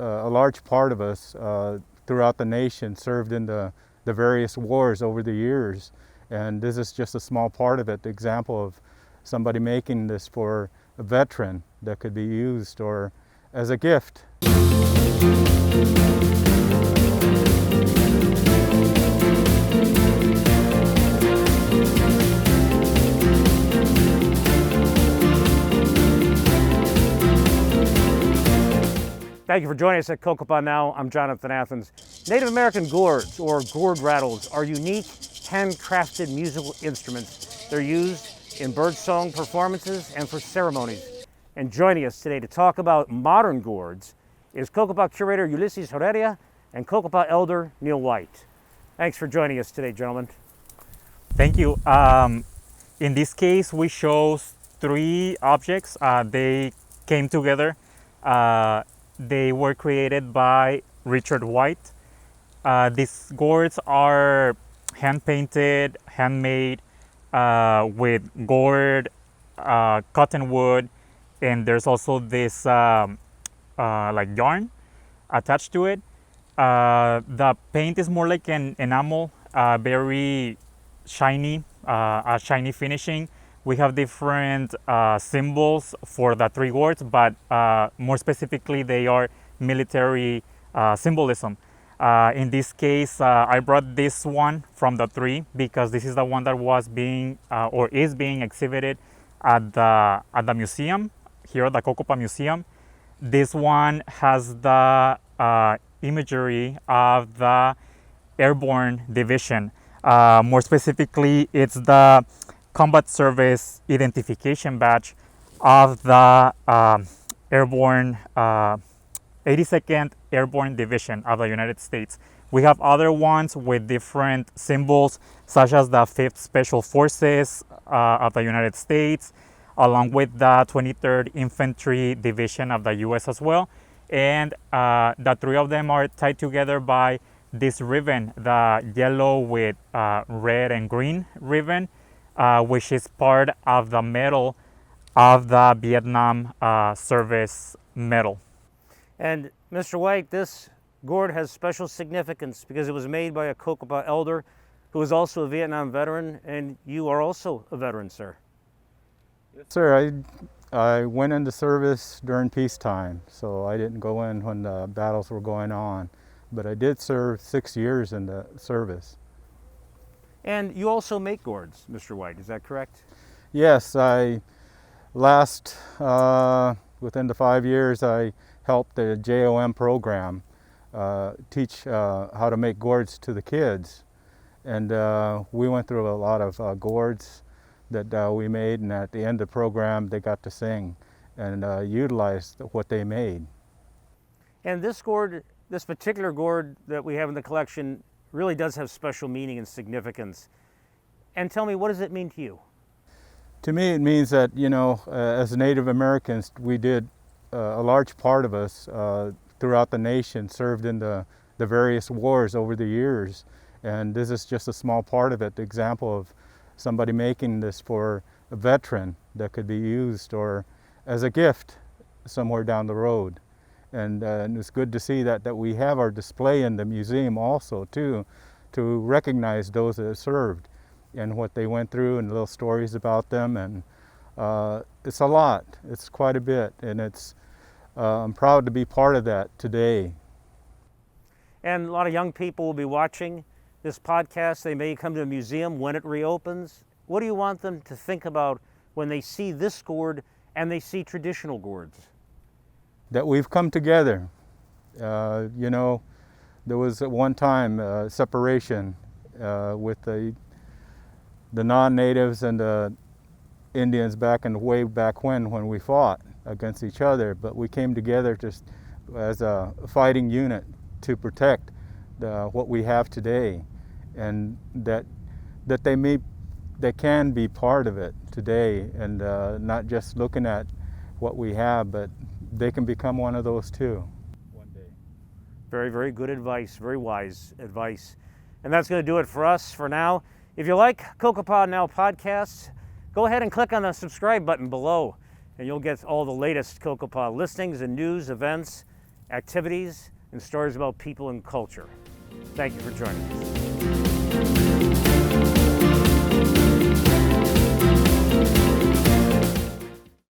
a large part of us throughout the nation served in the various wars over the years. And this is just a small part of it, the example of somebody making this for a veteran that could be used or as a gift. Thank you for joining us at Cocopah Now. I'm Jonathan Athens. Native American gourds, or gourd rattles, are unique, handcrafted musical instruments. They're used in birdsong performances and for ceremonies. And joining us today to talk about modern gourds is Cocopah Curator Ulises Heredia and Cocopah Elder Neil White. Thanks for joining us today, gentlemen. Thank you. In this case, we chose 3 objects. They came together. They were created by Richard White. These gourds are hand-painted, handmade, with gourd, cottonwood, and there's also this like yarn attached to it. The paint is more like an enamel, very shiny, a shiny finishing. We have different symbols for the 3 gourds, but more specifically, they are military symbolism. In this case, I brought this one from the 3 because this is the one that was being or is being exhibited at the museum here at the Cocopah Museum. This one has the imagery of the Airborne Division. More specifically, it's the Combat Service Identification Badge of the Airborne 82nd Airborne Division of the United States. We have other ones with different symbols, such as the 5th Special Forces of the United States, along with the 23rd Infantry Division of the US as well. And the 3 of them are tied together by this ribbon, the yellow with red and green ribbon, which is part of the medal of the Vietnam Service Medal. And Mr. White, this gourd has special significance because it was made by a Cocopah elder who is also a Vietnam veteran, and you are also a veteran, sir. Yes, sir. I went into service during peacetime, so I didn't go in when the battles were going on, but I did serve 6 years in the service. And you also make gourds, Mr. White, is that correct? Yes, within the 5 years, I helped the JOM program teach how to make gourds to the kids. And we went through a lot of gourds that we made, and at the end of the program, they got to sing and utilize what they made. And this gourd, this particular gourd that we have in the collection, really does have special meaning and significance. And tell me, what does it mean to you? To me, it means that, as Native Americans, we did, a large part of us throughout the nation served in the various wars over the years. And this is just a small part of it, the example of somebody making this for a veteran that could be used or as a gift somewhere down the road. And it's good to see that we have our display in the museum also too, to recognize those that served and what they went through and little stories about them. And it's a lot, it's quite a bit, and I'm proud to be part of that today. And a lot of young people will be watching this podcast. They may come to a museum when it reopens. What do you want them to think about when they see this gourd and they see traditional gourds? That we've come together. There was at one time separation with the non-natives and the Indians way back when we fought against each other, but we came together just as a fighting unit to protect what we have today, and that they can be part of it today, and not just looking at what we have, but they can become one of those too one day. Very, very good advice, very wise advice. And that's going to do it for us for now. If you like Cocopah Now podcasts, go ahead and click on the subscribe button below, and you'll get all the latest Cocopah listings and news, events, activities, and stories about people and culture. Thank you for joining us.